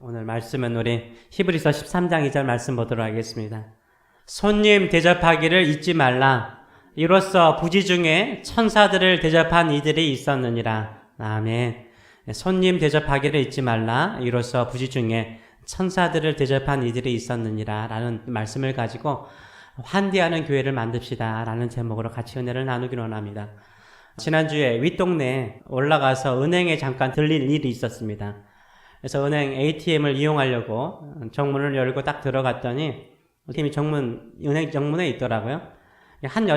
오늘 말씀은 우리 히브리서 13장 2절 말씀 보도록 하겠습니다. 손님 대접하기를 잊지 말라. 이로써 부지 중에 천사들을 대접한 이들이 있었느니라. 아멘. 손님 대접하기를 잊지 말라. 이로써 부지 중에 천사들을 대접한 이들이 있었느니라 라는 말씀을 가지고 환대하는 교회를 만듭시다 라는 제목으로 같이 은혜를 나누기로 합니다. 지난주에 윗동네에 올라가서 은행에 잠깐 들릴 일이 있었습니다. 그래서 은행 ATM을 이용하려고 정문을 열고 딱 들어갔더니 팀이 은행 정문에 있더라고요. 한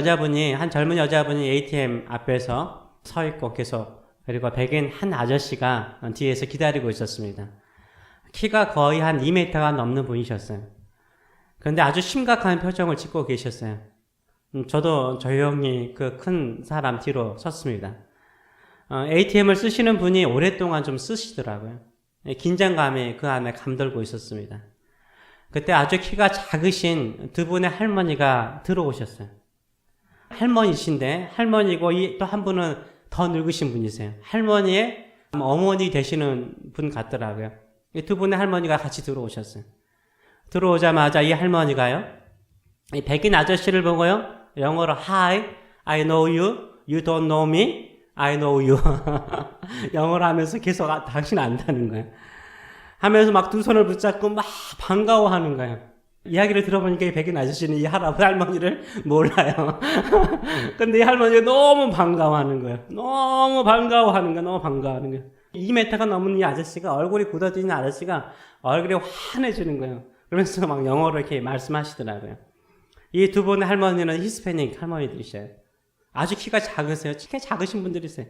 젊은 여자분이 ATM 앞에서 서 있고 계속, 그리고 백인 한 아저씨가 뒤에서 기다리고 있었습니다. 키가 거의 한 2m가 넘는 분이셨어요. 그런데 아주 심각한 표정을 짓고 계셨어요. 저도 조용히 그 큰 사람 뒤로 섰습니다. ATM을 쓰시는 분이 오랫동안 좀 쓰시더라고요. 긴장감이 그 안에 감돌고 있었습니다. 그때 아주 키가 작으신 두 분의 할머니가 들어오셨어요. 할머니신데, 할머니고 또 한 분은 더 늙으신 분이세요. 할머니의 어머니 되시는 분 같더라고요. 이 두 분의 할머니가 같이 들어오셨어요. 들어오자마자 이 할머니가요, 이 백인 아저씨를 보고요, 영어로 Hi, I know you, you don't know me, I know you. 영어로 하면서 계속 당신 안다는 거예요. 하면서 막 두 손을 붙잡고 막 반가워하는 거예요. 이야기를 들어보니까 이 백인 아저씨는 이 할머니를 몰라요. 근데 이 할머니가 너무 반가워하는 거예요. 너무 반가워하는 거예요. 2m가 넘는 이 아저씨가, 얼굴이 굳어진 아저씨가 얼굴이 환해지는 거예요. 그러면서 막 영어로 이렇게 말씀하시더라고요. 이 두 분의 할머니는 히스패닉 할머니들이셔요. 아주 키가 작으세요. 키가 작으신 분들이세요.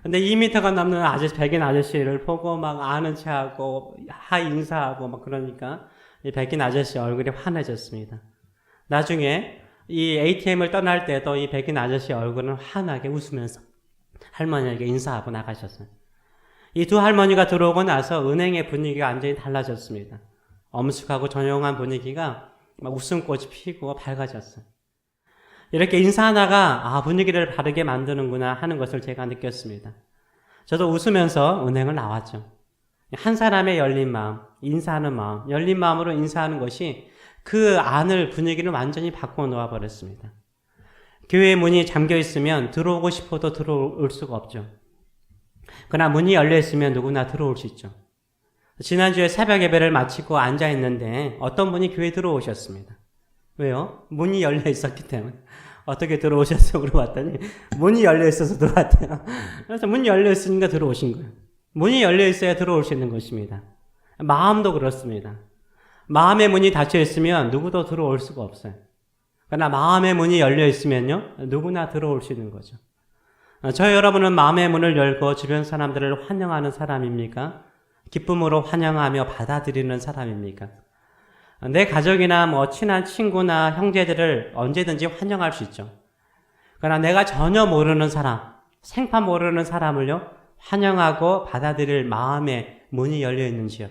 근데 2m가 넘는 백인 아저씨를 보고 막 아는 체하고 하이 인사하고 막 그러니까 이 백인 아저씨 얼굴이 환해졌습니다. 나중에 이 ATM을 떠날 때도 이 백인 아저씨 얼굴은 환하게 웃으면서 할머니에게 인사하고 나가셨어요. 이 두 할머니가 들어오고 나서 은행의 분위기가 완전히 달라졌습니다. 엄숙하고 조용한 분위기가 막 웃음꽃이 피고 밝아졌어요. 이렇게 인사 하나가 분위기를 바르게 만드는구나 하는 것을 제가 느꼈습니다. 저도 웃으면서 은행을 나왔죠. 한 사람의 열린 마음, 인사하는 마음, 열린 마음으로 인사하는 것이 그 안을, 분위기를 완전히 바꿔 놓아 버렸습니다. 교회 문이 잠겨 있으면 들어오고 싶어도 들어올 수가 없죠. 그러나 문이 열려 있으면 누구나 들어올 수 있죠. 지난주에 새벽 예배를 마치고 앉아 있는데 어떤 분이 교회에 들어오셨습니다. 왜요? 문이 열려 있었기 때문에. 어떻게 들어오셨어요? 물어봤더니 문이 열려 있어서 들어왔대요. 그래서 문이 열려 있으니까 들어오신 거예요. 문이 열려 있어야 들어올 수 있는 것입니다. 마음도 그렇습니다. 마음의 문이 닫혀 있으면 누구도 들어올 수가 없어요. 그러나 마음의 문이 열려 있으면요, 누구나 들어올 수 있는 거죠. 저 여러분은 마음의 문을 열고 주변 사람들을 환영하는 사람입니까? 기쁨으로 환영하며 받아들이는 사람입니까? 내 가족이나 친한 친구나 형제들을 언제든지 환영할 수 있죠. 그러나 내가 전혀 모르는 사람, 생판 모르는 사람을요, 환영하고 받아들일 마음의 문이 열려 있는지요.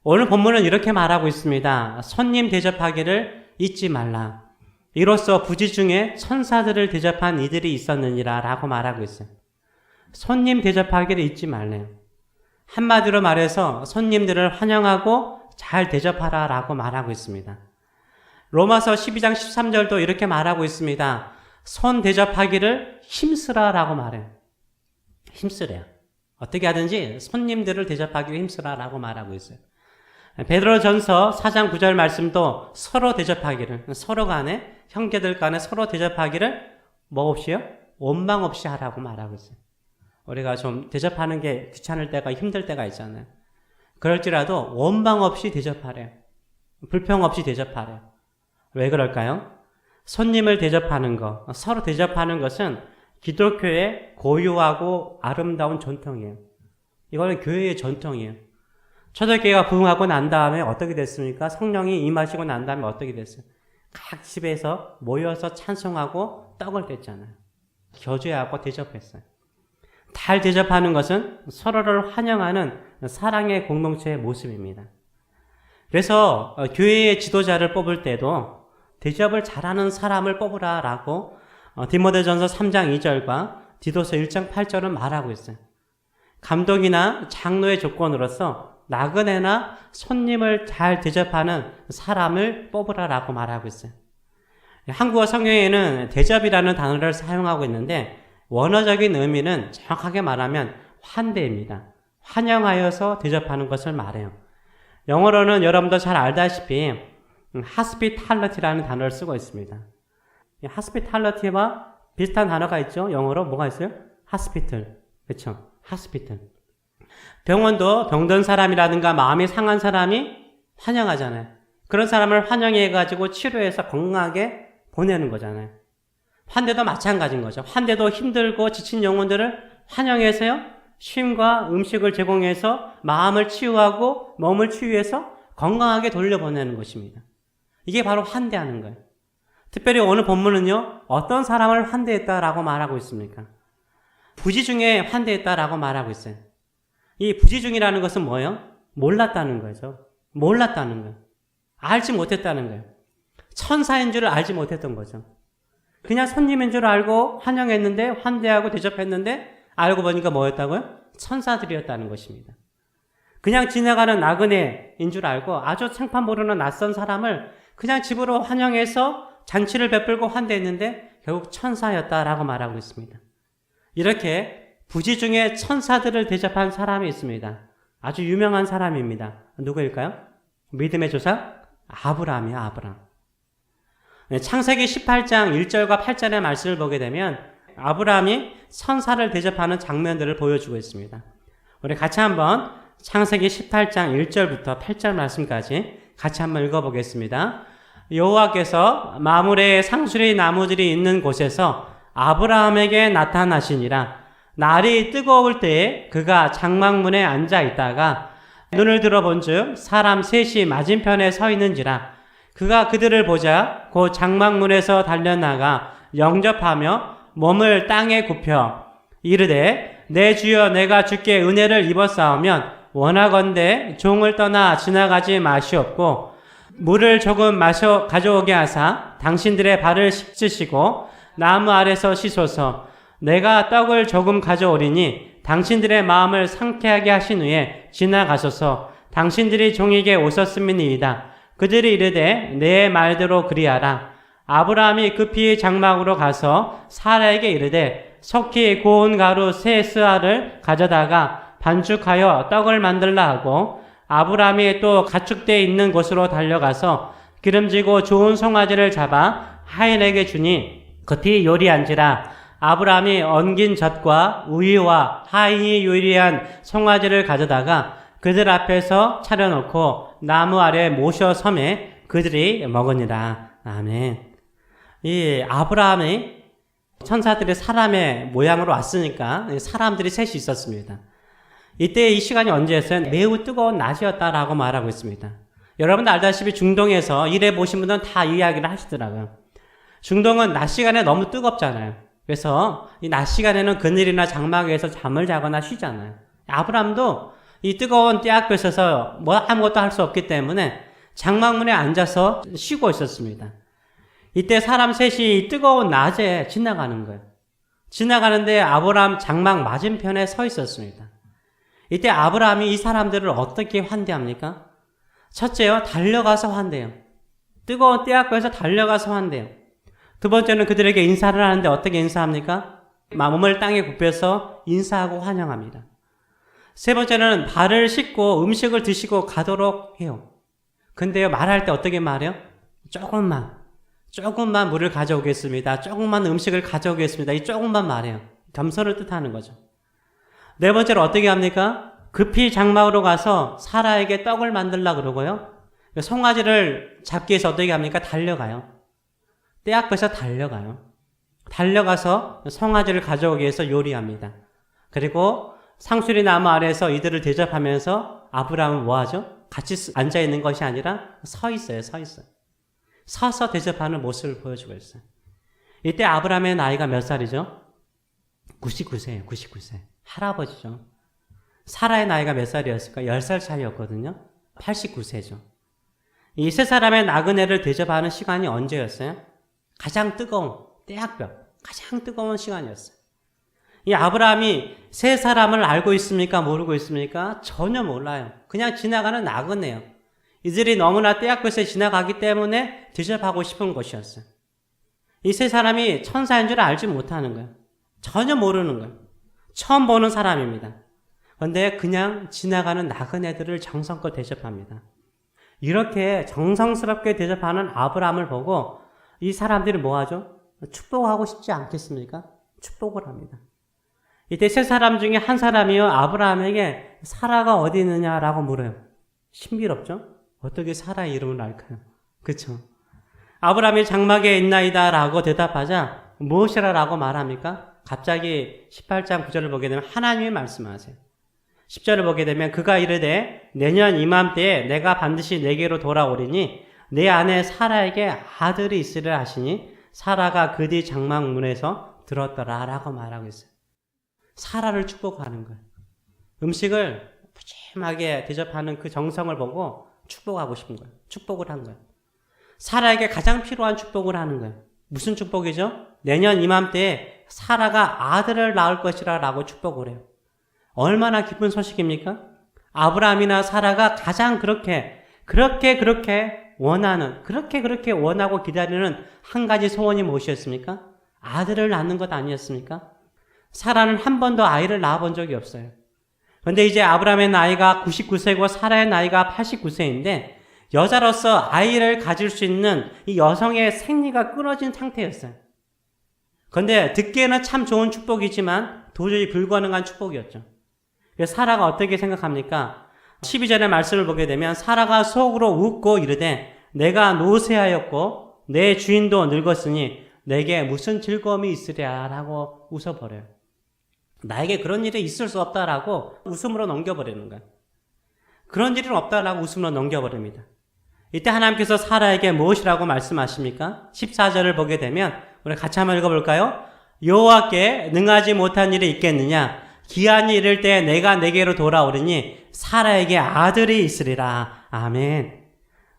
오늘 본문은 이렇게 말하고 있습니다. 손님 대접하기를 잊지 말라. 이로써 부지 중에 천사들을 대접한 이들이 있었느니라 라고 말하고 있어요. 손님 대접하기를 잊지 말래요. 한마디로 말해서 손님들을 환영하고 잘 대접하라 라고 말하고 있습니다. 로마서 12장 13절도 이렇게 말하고 있습니다. 손 대접하기를 힘쓰라 라고 말해요. 힘쓰래요. 어떻게 하든지 손님들을 대접하기를 힘쓰라 라고 말하고 있어요. 베드로전서 4장 9절 말씀도 서로 대접하기를, 서로 간에, 형제들 간에 서로 대접하기를 뭐 없이요? 원망 없이 하라고 말하고 있어요. 우리가 좀 대접하는 게 귀찮을 때가, 힘들 때가 있잖아요. 그럴지라도 원망 없이 대접하래요. 불평 없이 대접하래요. 왜 그럴까요? 손님을 대접하는 것, 서로 대접하는 것은 기독교의 고유하고 아름다운 전통이에요. 이거는 교회의 전통이에요. 초대교회가 부흥하고 난 다음에 어떻게 됐습니까? 성령이 임하시고 난 다음에 어떻게 됐어요? 각 집에서 모여서 찬송하고 떡을 뗐잖아요. 교제하고 대접했어요. 잘 대접하는 것은 서로를 환영하는 사랑의 공동체의 모습입니다. 그래서 교회의 지도자를 뽑을 때도 대접을 잘하는 사람을 뽑으라라고 디모데전서 3장 2절과 디도서 1장 8절은 말하고 있어요. 감독이나 장로의 조건으로서 나그네나 손님을 잘 대접하는 사람을 뽑으라라고 말하고 있어요. 한국어 성경에는 대접이라는 단어를 사용하고 있는데 원어적인 의미는 정확하게 말하면 환대입니다. 환영하여서 대접하는 것을 말해요. 영어로는 여러분도 잘 알다시피 hospitality라는 단어를 쓰고 있습니다. hospitality와 비슷한 단어가 있죠. 영어로 뭐가 있어요? hospital. 그렇죠? hospital. 병원도 병든 사람이라든가 마음이 상한 사람이 환영하잖아요. 그런 사람을 환영해가지고 치료해서 건강하게 보내는 거잖아요. 환대도 마찬가지인 거죠. 환대도 힘들고 지친 영혼들을 환영해서요, 쉼과 음식을 제공해서 마음을 치유하고 몸을 치유해서 건강하게 돌려보내는 것입니다. 이게 바로 환대하는 거예요. 특별히 오늘 본문은요, 어떤 사람을 환대했다라고 말하고 있습니까? 부지중에 환대했다라고 말하고 있어요. 이 부지중이라는 것은 뭐예요? 몰랐다는 거죠. 몰랐다는 거예요. 알지 못했다는 거예요. 천사인 줄을 알지 못했던 거죠. 그냥 손님인 줄 알고 환영했는데, 환대하고 대접했는데 알고 보니까 뭐였다고요? 천사들이었다는 것입니다. 그냥 지나가는 나그네인 줄 알고 아주 생판 모르는 낯선 사람을 그냥 집으로 환영해서 잔치를 베풀고 환대했는데 결국 천사였다라고 말하고 있습니다. 이렇게 부지중에 천사들을 대접한 사람이 있습니다. 아주 유명한 사람입니다. 누구일까요? 믿음의 조상? 아브라함이요, 아브라함. 창세기 18장 1절과 8절의 말씀을 보게 되면 아브라함이 천사를 대접하는 장면들을 보여주고 있습니다. 우리 같이 한번 창세기 18장 1절부터 8절 말씀까지 같이 한번 읽어보겠습니다. 여호와께서 마므레의 상수리 나무들이 있는 곳에서 아브라함에게 나타나시니라. 날이 뜨거울 때에 그가 장막문에 앉아 있다가 눈을 들어본즉 사람 셋이 맞은편에 서 있는지라. 그가 그들을 보자 곧 장막문에서 달려나가 영접하며 몸을 땅에 굽혀 이르되 내 주여 내가 주께 은혜를 입었사오면 원하건대 종을 떠나 지나가지 마시옵고 물을 조금 마셔 가져오게 하사 당신들의 발을 씻으시고 나무 아래서 씻소서. 내가 떡을 조금 가져오리니 당신들의 마음을 상쾌하게 하신 후에 지나가소서. 당신들이 종에게 오셨음이니이다. 그들이 이르되 내 말대로 그리하라. 아브라함이 급히 장막으로 가서 사라에게 이르되 속히 고운 가루 세 스아를 가져다가 반죽하여 떡을 만들라 하고 아브라함이 또 가축대에 있는 곳으로 달려가서 기름지고 좋은 송아지를 잡아 하인에게 주니 그뒤 요리한지라. 아브라함이 엉긴 젖과 우유와 하인이 요리한 송아지를 가져다가 그들 앞에서 차려놓고 나무 아래 모셔 섬에 그들이 먹으니라. 아멘. 이 아브라함이 천사들이 사람의 모양으로 왔으니까 사람들이 셋이 있었습니다. 이때 이 시간이 언제였어요? 매우 뜨거운 낮이었다라고 말하고 있습니다. 여러분들 알다시피 중동에서 일해 보신 분들은 다 이 이야기를 하시더라고요. 중동은 낮 시간에 너무 뜨겁잖아요. 그래서 이 낮 시간에는 그늘이나 장막 위에서 잠을 자거나 쉬잖아요. 아브라함도 이 뜨거운 떼약볕에서 뭐 아무것도 할 수 없기 때문에 장막문에 앉아서 쉬고 있었습니다. 이때 사람 셋이 뜨거운 낮에 지나가는 거예요. 지나가는데 아브라함 장막 맞은편에 서 있었습니다. 이때 아브라함이 이 사람들을 어떻게 환대합니까? 첫째요, 달려가서 환대해요. 뜨거운 떼약볕에서 달려가서 환대해요. 두 번째는 그들에게 인사를 하는데 어떻게 인사합니까? 몸을 땅에 굽혀서 인사하고 환영합니다. 세 번째는 발을 씻고 음식을 드시고 가도록 해요. 근데요, 말할 때 어떻게 말해요? 조금만 물을 가져오겠습니다. 조금만 음식을 가져오겠습니다. 이 조금만 말해요. 겸손을 뜻하는 거죠. 네 번째로 어떻게 합니까? 급히 장막으로 가서 사라에게 떡을 만들려고 그러고요. 송아지를 잡기 위해서 어떻게 합니까? 달려가요. 떼약볕에서 달려가요. 달려가서 송아지를 가져오기 위해서 요리합니다. 그리고 상수리 나무 아래에서 이들을 대접하면서 아브라함은 뭐하죠? 같이 앉아있는 것이 아니라 서 있어요. 서서 대접하는 모습을 보여주고 있어요. 이때 아브라함의 나이가 몇 살이죠? 99세예요. 99세. 할아버지죠. 사라의 나이가 몇 살이었을까? 10살 차이였거든요. 89세죠. 이 세 사람의 나그네를 대접하는 시간이 언제였어요? 가장 뜨거운 떼약볕, 가장 뜨거운 시간이었어요. 이 아브라함이 세 사람을 알고 있습니까? 모르고 있습니까? 전혀 몰라요. 그냥 지나가는 나그네요. 이들이 너무나 떼약볕에 지나가기 때문에 대접하고 싶은 것이었어요. 이 세 사람이 천사인 줄 알지 못하는 거예요. 전혀 모르는 거예요. 처음 보는 사람입니다. 그런데 그냥 지나가는 나그네들을 정성껏 대접합니다. 이렇게 정성스럽게 대접하는 아브라함을 보고 이 사람들이 뭐 하죠? 축복하고 싶지 않겠습니까? 축복을 합니다. 이때 세 사람 중에 한 사람이요, 아브라함에게 사라가 어디 있느냐라고 물어요. 신비롭죠? 어떻게 사라의 이름을 알까요? 그쵸? 아브라함이 장막에 있나이다 라고 대답하자 무엇이라고 말합니까? 갑자기 18장 9절을 보게 되면 하나님이 말씀하세요. 10절을 보게 되면 그가 이르되 내년 이맘때에 내가 반드시 내게로 돌아오리니 내 아내 사라에게 아들이 있으리라 하시니 사라가 그 뒤 장막문에서 들었더라 라고 말하고 있어요. 사라를 축복하는 거예요. 음식을 푸짐하게 대접하는 그 정성을 보고 축복하고 싶은 거예요. 축복을 한 거예요. 사라에게 가장 필요한 축복을 하는 거예요. 무슨 축복이죠? 내년 이맘때에 사라가 아들을 낳을 것이라 라고 축복을 해요. 얼마나 기쁜 소식입니까? 아브라함이나 사라가 가장 그렇게 원하는, 그렇게 원하고 기다리는 한 가지 소원이 무엇이었습니까? 아들을 낳는 것 아니었습니까? 사라는 한 번도 아이를 낳아본 적이 없어요. 그런데 이제 아브라함의 나이가 99세고 사라의 나이가 89세인데 여자로서 아이를 가질 수 있는 이 여성의 생리가 끊어진 상태였어요. 그런데 듣기에는 참 좋은 축복이지만 도저히 불가능한 축복이었죠. 그래서 사라가 어떻게 생각합니까? 12절의 말씀을 보게 되면 사라가 속으로 웃고 이르되 내가 노쇠하였고 내 주인도 늙었으니 내게 무슨 즐거움이 있으랴 라고 웃어버려요. 나에게 그런 일이 있을 수 없다라고 웃음으로 넘겨버리는 거예요. 그런 일은 없다라고 웃음으로 넘겨버립니다. 이때 하나님께서 사라에게 무엇이라고 말씀하십니까? 14절을 보게 되면 우리 같이 한번 읽어볼까요? 여호와께 능하지 못한 일이 있겠느냐? 기한이 이를 때 내가 내게로 돌아오리니 사라에게 아들이 있으리라. 아멘.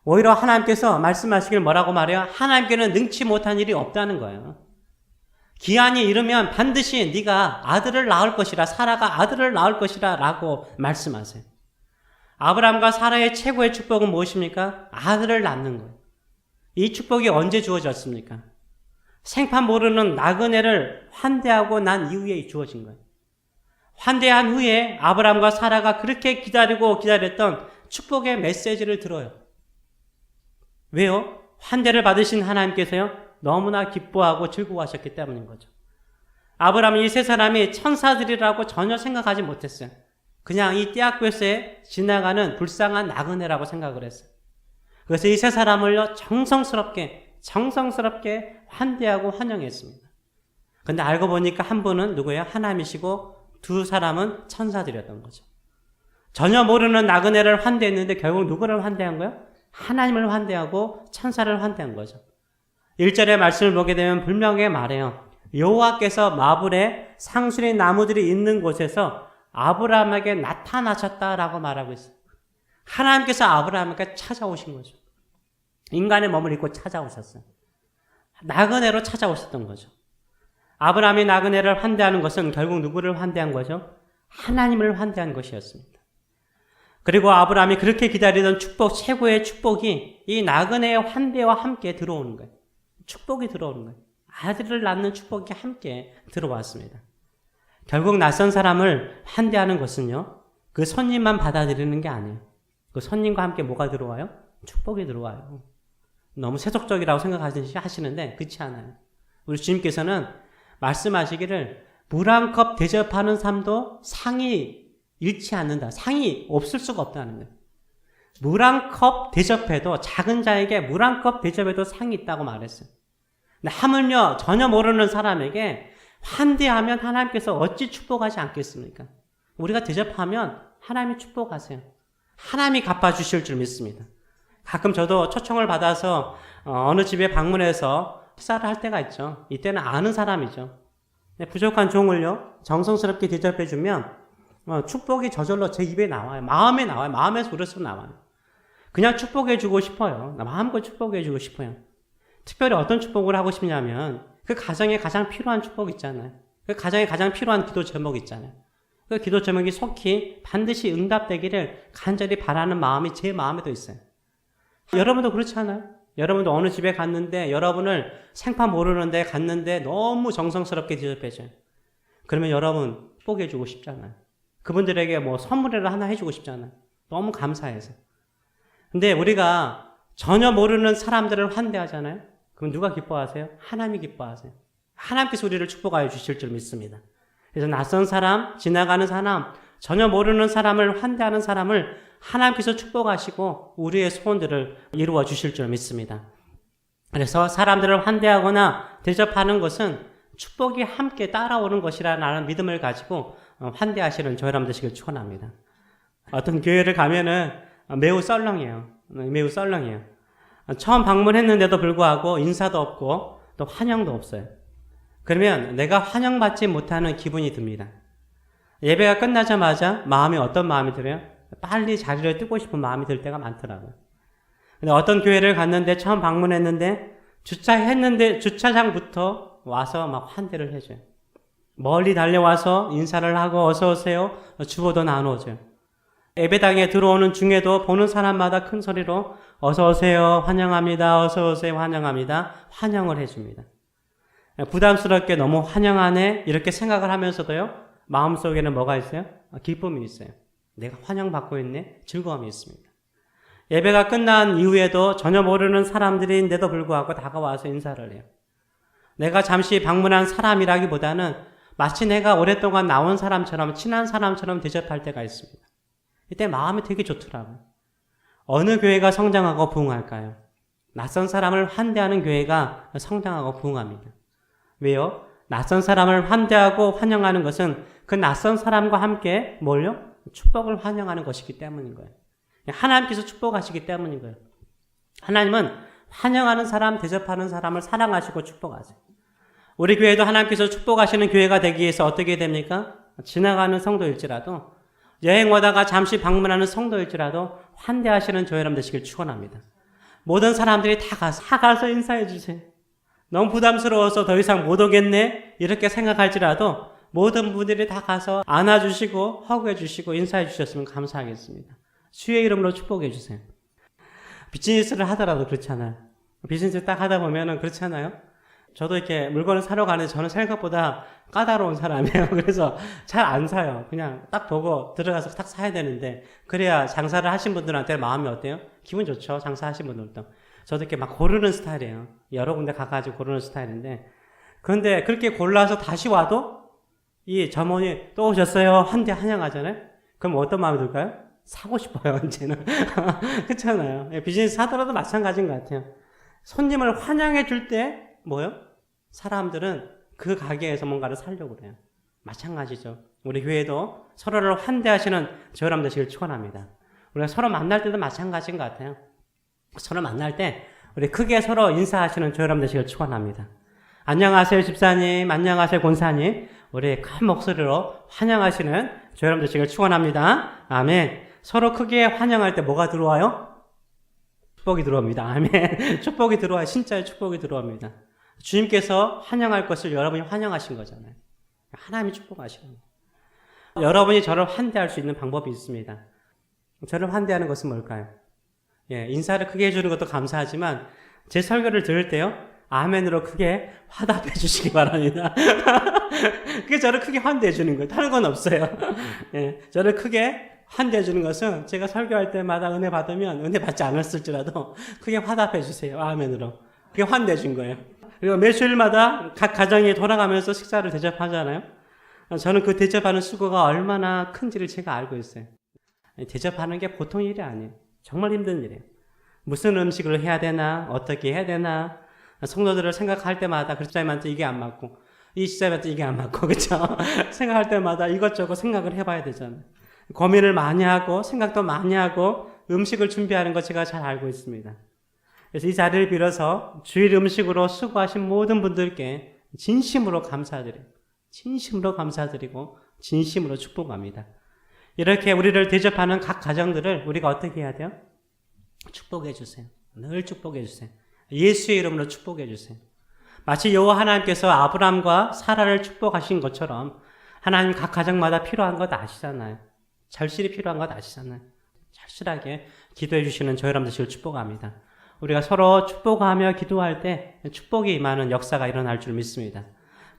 오히려 하나님께서 말씀하시길 뭐라고 말해요? 하나님께는 능치 못한 일이 없다는 거예요. 기한이 이르면 반드시 네가 아들을 낳을 것이라, 사라가 아들을 낳을 것이라 라고 말씀하세요. 아브라함과 사라의 최고의 축복은 무엇입니까? 아들을 낳는 거예요. 이 축복이 언제 주어졌습니까? 생판 모르는 나그네를 환대하고 난 이후에 주어진 거예요. 환대한 후에 아브라함과 사라가 그렇게 기다렸던 축복의 메시지를 들어요. 왜요? 환대를 받으신 하나님께서요, 너무나 기뻐하고 즐거워하셨기 때문인 거죠. 아브라함은 이 세 사람이 천사들이라고 전혀 생각하지 못했어요. 그냥 이 떼약볕에 지나가는 불쌍한 나그네라고 생각을 했어요. 그래서 이 세 사람을요, 정성스럽게 환대하고 환영했습니다. 근데 알고 보니까 한 분은 누구예요? 하나님이시고 두 사람은 천사들이었던 거죠. 전혀 모르는 나그네를 환대했는데 결국 누구를 환대한 거예요? 하나님을 환대하고 천사를 환대한 거죠. 1절의 말씀을 보게 되면 분명하게 말해요. 여호와께서 마블에 상수리 나무들이 있는 곳에서 아브라함에게 나타나셨다라고 말하고 있어요. 하나님께서 아브라함에게 찾아오신 거죠. 인간의 몸을 입고 찾아오셨어요. 나그네로 찾아오셨던 거죠. 아브라함이 나그네를 환대하는 것은 결국 누구를 환대한 거죠? 하나님을 환대한 것이었습니다. 그리고 아브라함이 그렇게 기다리던 축복, 최고의 축복이 이 나그네의 환대와 함께 들어오는 거예요. 축복이 들어오는 거예요. 아들을 낳는 축복이 함께 들어왔습니다. 결국 낯선 사람을 환대하는 것은요, 그 손님만 받아들이는 게 아니에요. 그 손님과 함께 뭐가 들어와요? 축복이 들어와요. 너무 세속적이라고 생각하시는데 그렇지 않아요. 우리 주님께서는 말씀하시기를 물 한 컵 대접하는 삶도 상이 잃지 않는다. 상이 없을 수가 없다는 거예요. 물 한 컵 대접해도, 작은 자에게 물 한 컵 대접해도 상이 있다고 말했어요. 근데 하물며 전혀 모르는 사람에게 환대하면 하나님께서 어찌 축복하지 않겠습니까? 우리가 대접하면 하나님이 축복하세요. 하나님이 갚아주실 줄 믿습니다. 가끔 저도 초청을 받아서 어느 집에 방문해서 식사를 할 때가 있죠. 이때는 아는 사람이죠. 부족한 종을요, 정성스럽게 대접해주면 축복이 저절로 제 입에 나와요. 마음에 나와요. 마음에서 우러서 나와요. 그냥 축복해주고 싶어요. 마음껏 축복해주고 싶어요. 특별히 어떤 축복을 하고 싶냐면 그 가정에 가장 필요한 축복 있잖아요. 그 가정에 가장 필요한 기도 제목이 있잖아요. 그 기도 제목이 속히 반드시 응답되기를 간절히 바라는 마음이 제 마음에도 있어요. 여러분도 그렇지 않아요? 여러분도 어느 집에 갔는데 여러분을 생판 모르는데 갔는데 너무 정성스럽게 대접해줘요. 그러면 여러분 축복해주고 싶잖아요. 그분들에게 뭐 선물이라도 하나 해주고 싶잖아요. 너무 감사해서. 근데 우리가 전혀 모르는 사람들을 환대하잖아요. 그럼 누가 기뻐하세요? 하나님이 기뻐하세요. 하나님께서 우리를 축복하여 주실 줄 믿습니다. 그래서 낯선 사람, 지나가는 사람, 전혀 모르는 사람을 환대하는 사람을 하나님께서 축복하시고 우리의 소원들을 이루어 주실 줄 믿습니다. 그래서 사람들을 환대하거나 대접하는 것은 축복이 함께 따라오는 것이라는 믿음을 가지고 환대하시는 저희 여러분 되시길 축원합니다. 어떤 교회를 가면은 매우 썰렁해요. 매우 썰렁해요. 처음 방문했는데도 불구하고 인사도 없고 또 환영도 없어요. 그러면 내가 환영받지 못하는 기분이 듭니다. 예배가 끝나자마자 마음이 어떤 마음이 들어요? 빨리 자리를 뜨고 싶은 마음이 들 때가 많더라고요. 근데 어떤 교회를 갔는데 처음 방문했는데 주차장부터 와서 막 환대를 해줘요. 멀리 달려와서 인사를 하고 어서 오세요. 주보도 나눠줘요. 예배당에 들어오는 중에도 보는 사람마다 큰 소리로 어서 오세요. 환영합니다. 어서 오세요. 환영합니다. 환영을 해줍니다. 부담스럽게 너무 환영하네 이렇게 생각을 하면서도요. 마음속에는 뭐가 있어요? 기쁨이 있어요. 내가 환영받고 있네. 즐거움이 있습니다. 예배가 끝난 이후에도 전혀 모르는 사람들인데도 불구하고 다가와서 인사를 해요. 내가 잠시 방문한 사람이라기보다는 마치 내가 오랫동안 나온 사람처럼 친한 사람처럼 대접할 때가 있습니다. 이때 마음이 되게 좋더라고요. 어느 교회가 성장하고 부흥할까요? 낯선 사람을 환대하는 교회가 성장하고 부흥합니다. 왜요? 낯선 사람을 환대하고 환영하는 것은 그 낯선 사람과 함께 뭘요? 축복을 환영하는 것이기 때문인 거예요. 하나님께서 축복하시기 때문인 거예요. 하나님은 환영하는 사람, 대접하는 사람을 사랑하시고 축복하세요. 우리 교회도 하나님께서 축복하시는 교회가 되기 위해서 어떻게 됩니까? 지나가는 성도일지라도 여행 오다가 잠시 방문하는 성도일지라도 환대하시는 저희 여러분 되시길 축원합니다. 모든 사람들이 다 가서 인사해 주세요. 너무 부담스러워서 더 이상 못 오겠네 이렇게 생각할지라도 모든 분들이 다 가서 안아주시고 허구해 주시고 인사해 주셨으면 감사하겠습니다. 주의 이름으로 축복해 주세요. 비즈니스를 하더라도 그렇잖아요. 비즈니스 딱 하다 보면은 그렇잖아요. 저도 이렇게 물건을 사러 가는데 저는 생각보다 까다로운 사람이에요. 그래서 잘 안 사요. 그냥 딱 보고 들어가서 딱 사야 되는데 그래야 장사를 하신 분들한테 마음이 어때요? 기분 좋죠. 장사하신 분들도. 저도 이렇게 막 고르는 스타일이에요. 여러 군데 가가지고 고르는 스타일인데 그런데 그렇게 골라서 다시 와도 이 점원이 또 오셨어요. 한대 환영하잖아요. 그럼 어떤 마음이 들까요? 사고 싶어요. 언제는. 그렇잖아요. 비즈니스 하더라도 마찬가지인 것 같아요. 손님을 환영해 줄 때 뭐요? 사람들은 그 가게에서 뭔가를 사려고 그래요. 마찬가지죠. 우리 교회도 서로를 환대하시는 저희 여러분 되시길 축원합니다. 우리가 서로 만날 때도 마찬가지인 것 같아요. 서로 만날 때 우리 크게 서로 인사하시는 저희 여러분 되시길 축원합니다. 안녕하세요 집사님, 안녕하세요 권사님. 우리 큰 목소리로 환영하시는 저희 여러분 되시길 축원합니다. 아멘. 서로 크게 환영할 때 뭐가 들어와요? 축복이 들어옵니다. 아멘. 축복이 들어와요. 진짜의 축복이 들어옵니다. 주님께서 환영할 것을 여러분이 환영하신 거잖아요. 하나님이 축복하시는 거예요. 여러분이 저를 환대할 수 있는 방법이 있습니다. 저를 환대하는 것은 뭘까요? 인사를 크게 해주는 것도 감사하지만 제 설교를 들을 때요. 아멘으로 크게 화답해 주시기 바랍니다. 그게 저를 크게 환대해 주는 거예요. 다른 건 없어요. 저를 크게 환대해 주는 것은 제가 설교할 때마다 은혜 받으면 은혜 받지 않았을지라도 크게 화답해 주세요. 아멘으로. 그게 환대해 준 거예요. 그리고 매주일마다 각 가정에 돌아가면서 식사를 대접하잖아요. 저는 그 대접하는 수고가 얼마나 큰지를 제가 알고 있어요. 대접하는 게 보통 일이 아니에요. 정말 힘든 일이에요. 무슨 음식을 해야 되나, 어떻게 해야 되나, 성도들을 생각할 때마다 그 집사님한테 이게 안 맞고, 이 집사님한테 이게 안 맞고, 그쵸? 생각할 때마다 이것저것 생각을 해봐야 되잖아요. 고민을 많이 하고, 생각도 많이 하고, 음식을 준비하는 거 제가 잘 알고 있습니다. 그래서 이 자리를 빌어서 주일 음식으로 수고하신 모든 분들께 진심으로 감사드려요. 진심으로 감사드리고 진심으로 축복합니다. 이렇게 우리를 대접하는 각 가정들을 우리가 어떻게 해야 돼요? 축복해 주세요. 늘 축복해 주세요. 예수의 이름으로 축복해 주세요. 마치 여호와 하나님께서 아브람과 사라를 축복하신 것처럼 하나님 각 가정마다 필요한 것 아시잖아요. 절실히 필요한 것 아시잖아요. 절실하게 기도해 주시는 저 여러분들 되시길 축복합니다. 우리가 서로 축복하며 기도할 때 축복이 임하는 역사가 일어날 줄 믿습니다.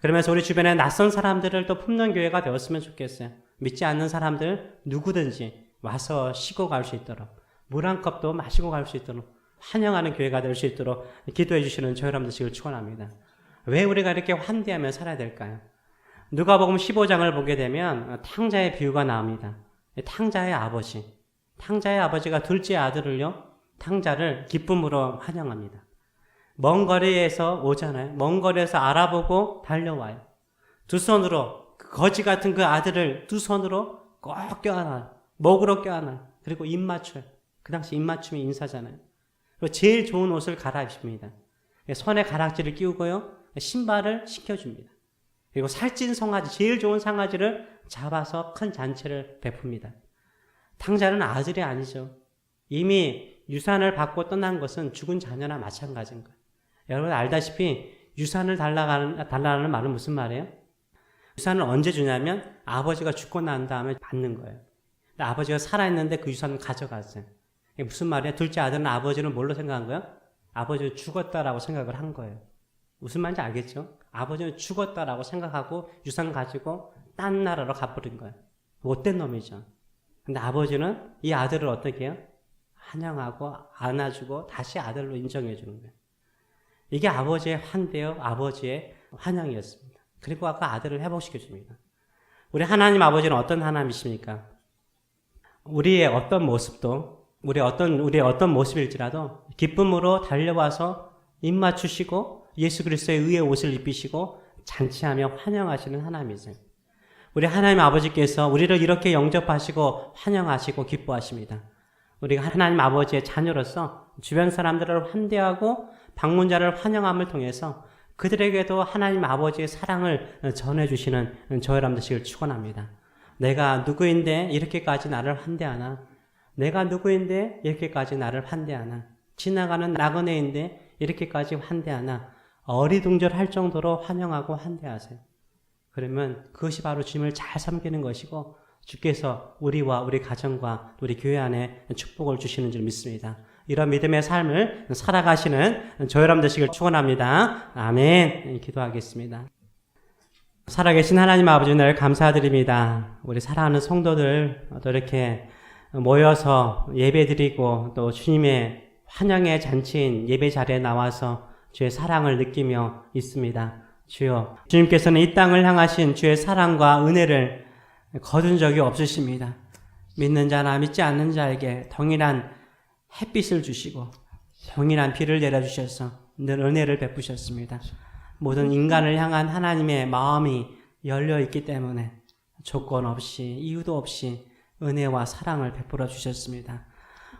그러면서 우리 주변에 낯선 사람들을 또 품는 교회가 되었으면 좋겠어요. 믿지 않는 사람들 누구든지 와서 쉬고 갈 수 있도록, 물 한 컵도 마시고 갈 수 있도록 환영하는 교회가 될 수 있도록 기도해 주시는 저 여러분들 되시길 축원합니다. 왜 우리가 이렇게 환대하며 살아야 될까요? 누가복음 15장을 보게 되면 탕자의 비유가 나옵니다. 탕자의 아버지가 둘째 아들을요, 탕자를 기쁨으로 환영합니다. 먼 거리에서 오잖아요. 먼 거리에서 알아보고 달려와요. 두 손으로 거지 같은 그 아들을 두 손으로 꼭 껴안아요. 목으로 껴안아요. 그리고 입 맞춰요. 그 당시 입 맞춤이 인사잖아요. 그리고 제일 좋은 옷을 갈아입힙니다. 손에 가락지를 끼우고요, 신발을 신겨줍니다. 그리고 살찐 송아지, 제일 좋은 송아지를 잡아서 큰 잔치를 베풉니다. 탕자는 아들이 아니죠. 이미 유산을 받고 떠난 것은 죽은 자녀나 마찬가지인 거예요. 여러분 알다시피 유산을 달라는 말은 무슨 말이에요? 유산을 언제 주냐면 아버지가 죽고 난 다음에 받는 거예요. 근데 아버지가 살아있는데 그 유산을 가져갔어요. 이게 무슨 말이에요? 둘째 아들은 아버지는 뭘로 생각한 거예요? 아버지는 죽었다라고 생각을 한 거예요. 무슨 말인지 알겠죠? 아버지는 죽었다라고 생각하고 유산 가지고 딴 나라로 가버린 거예요. 못된 놈이죠. 근데 아버지는 이 아들을 어떻게 해요? 환영하고 안아주고 다시 아들로 인정해 주는 거예요. 이게 아버지의 환대요, 아버지의 환영이었습니다. 그리고 아까 아들을 회복시켜 줍니다. 우리 하나님 아버지는 어떤 하나님이십니까? 우리의 어떤 모습도, 우리의 어떤 모습일지라도 기쁨으로 달려와서 입 맞추시고 예수 그리스도의 의의 옷을 입히시고 잔치하며 환영하시는 하나님이세요. 우리 하나님 아버지께서 우리를 이렇게 영접하시고 환영하시고 기뻐하십니다. 우리가 하나님 아버지의 자녀로서 주변 사람들을 환대하고 방문자를 환영함을 통해서 그들에게도 하나님 아버지의 사랑을 전해주시는 저 여러분 되시길 축원합니다. 내가 누구인데 이렇게까지 나를 환대하나? 내가 누구인데 이렇게까지 나를 환대하나? 지나가는 나그네인데 이렇게까지 환대하나? 어리둥절할 정도로 환영하고 환대하세요. 그러면 그것이 바로 주님을 잘 섬기는 것이고 주께서 우리와 우리 가정과 우리 교회 안에 축복을 주시는 줄 믿습니다. 이런 믿음의 삶을 살아가시는 저 여러분 되시길 축원합니다. 아멘. 기도하겠습니다. 살아계신 하나님 아버지 늘 감사드립니다. 우리 사랑하는 성도들 또 이렇게 모여서 예배드리고 또 주님의 환영의 잔치인 예배 자리에 나와서 주의 사랑을 느끼며 있습니다. 주여, 주님께서는 이 땅을 향하신 주의 사랑과 은혜를 거둔 적이 없으십니다. 믿는 자나 믿지 않는 자에게 동일한 햇빛을 주시고 동일한 비를 내려주셔서 늘 은혜를 베푸셨습니다. 모든 인간을 향한 하나님의 마음이 열려있기 때문에 조건 없이 이유도 없이 은혜와 사랑을 베풀어 주셨습니다.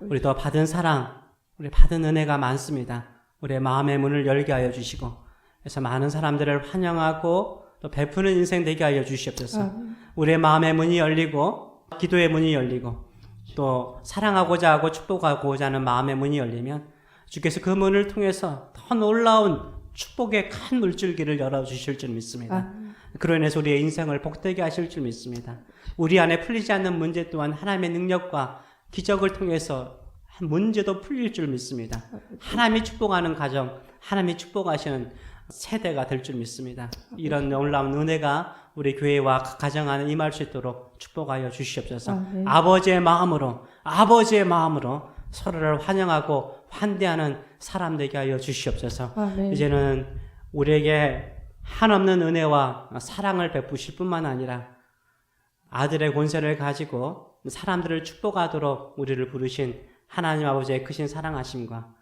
우리도 받은 사랑, 우리 받은 은혜가 많습니다. 우리의 마음의 문을 열게 하여 주시고 그래서 많은 사람들을 환영하고 또 베푸는 인생 되게 하여 주시옵소서. 우리의 마음의 문이 열리고 기도의 문이 열리고 또 사랑하고자 하고 축복하고자 하는 마음의 문이 열리면 주께서 그 문을 통해서 더 놀라운 축복의 큰 물줄기를 열어주실 줄 믿습니다. 그로 인해서 우리의 인생을 복되게 하실 줄 믿습니다. 우리 안에 풀리지 않는 문제 또한 하나님의 능력과 기적을 통해서 문제도 풀릴 줄 믿습니다. 하나님이 축복하는 가정, 하나님이 축복하시는 세대가 될 줄 믿습니다. 이런 놀라운 은혜가 우리 교회와 가정 안에 임할 수 있도록 축복하여 주시옵소서. 아버지의 마음으로 서로를 환영하고 환대하는 사람 되게 하여 주시옵소서. 이제는 우리에게 한없는 은혜와 사랑을 베푸실 뿐만 아니라 아들의 권세를 가지고 사람들을 축복하도록 우리를 부르신 하나님 아버지의 크신 사랑하심과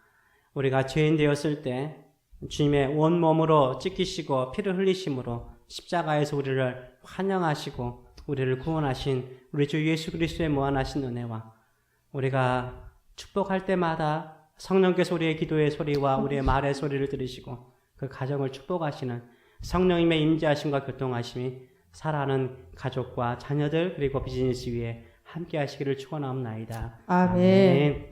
우리가 죄인 되었을 때 주님의 온몸으로 찢기시고 피를 흘리심으로 십자가에서 우리를 환영하시고 우리를 구원하신 우리 주 예수 그리스도의 무한하신 은혜와 우리가 축복할 때마다 성령께서 우리의 기도의 소리와 우리의 말의 소리를 들으시고 그 가정을 축복하시는 성령님의 임재하심과 교통하심이 살아가는 가족과 자녀들 그리고 비즈니스 위에 함께 하시기를 축원하옵나이다. 아멘.